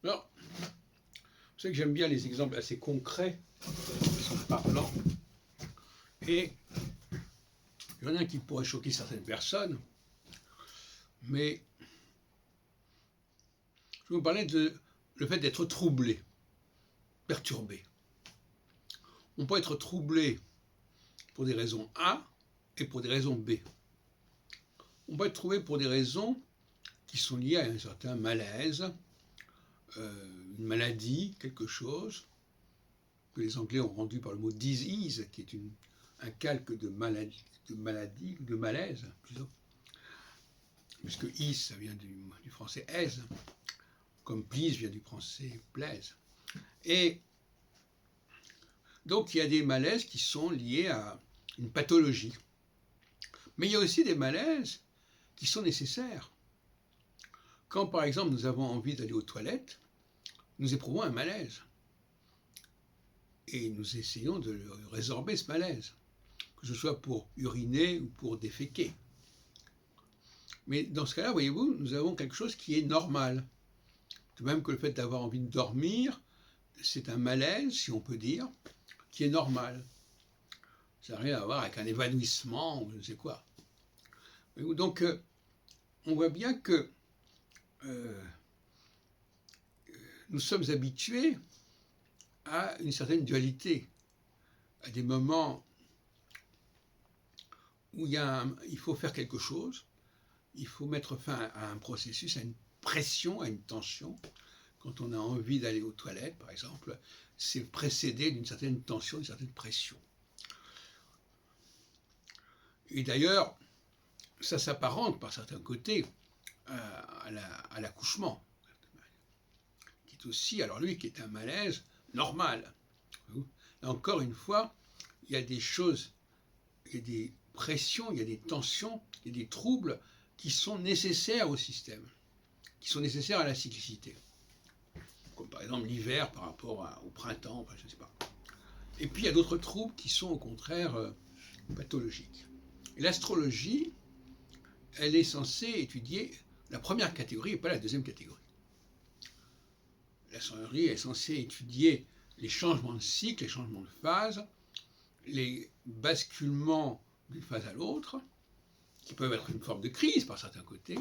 Alors, vous savez que j'aime bien les exemples assez concrets, qui sont parlants, et il y en a un qui pourrait choquer certaines personnes, mais je vais vous parler de le fait d'être troublé, perturbé. On peut être troublé pour des raisons A et pour des raisons B. On peut être troublé pour des raisons qui sont liées à un certain malaise, une maladie, quelque chose, que les Anglais ont rendu par le mot disease, qui est un calque de maladie, de malaise, plutôt. Puisque is, ça vient du français aise, comme please vient du français plaise. Et donc il y a des malaises qui sont liés à une pathologie. Mais il y a aussi des malaises qui sont nécessaires. Quand par exemple nous avons envie d'aller aux toilettes, nous éprouvons un malaise. Et nous essayons de résorber ce malaise, que ce soit pour uriner ou pour déféquer. Mais dans ce cas-là, voyez-vous, nous avons quelque chose qui est normal. De même que le fait d'avoir envie de dormir, c'est un malaise, si on peut dire, qui est normal. Ça n'a rien à voir avec un évanouissement ou je ne sais quoi. Donc, on voit bien que nous sommes habitués à une certaine dualité, à des moments où il faut faire quelque chose, il faut mettre fin à un processus, à une pression, à une tension. Quand on a envie d'aller aux toilettes, par exemple, c'est précédé d'une certaine tension, d'une certaine pression. Et d'ailleurs, ça s'apparente par certains côtés à l'accouchement, qui est aussi, alors lui, qui est un malaise normal. Et encore une fois, il y a des choses, il y a des pressions, il y a des tensions, il y a des troubles qui sont nécessaires au système, qui sont nécessaires à la cyclicité. Comme par exemple l'hiver par rapport au printemps, enfin, je ne sais pas. Et puis il y a d'autres troubles qui sont au contraire pathologiques. Et l'astrologie, elle est censée étudier la première catégorie et pas la deuxième catégorie. L'astrologie est censée étudier les changements de cycle, les changements de phase, les basculements d'une phase à l'autre, qui peuvent être une forme de crise par certains côtés,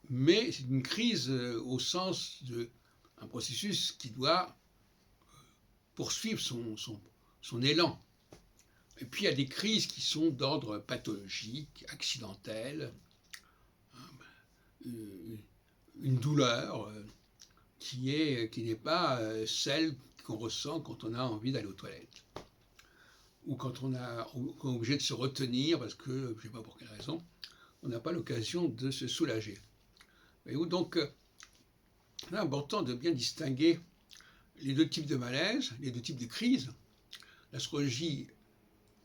mais c'est une crise au sens d'un processus qui doit poursuivre son élan. Et puis il y a des crises qui sont d'ordre pathologique, accidentel, une douleur qui n'est pas celle qu'on ressent quand on a envie d'aller aux toilettes. Ou quand on est obligé de se retenir parce que, je ne sais pas pour quelle raison, on n'a pas l'occasion de se soulager. Donc, c'est important de bien distinguer les deux types de malaise, les deux types de crises. L'astrologie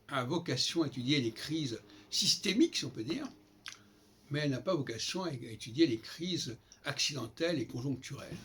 a vocation à étudier les crises systémiques, si on peut dire, mais elle n'a pas vocation à étudier les crises accidentelles et conjoncturelles.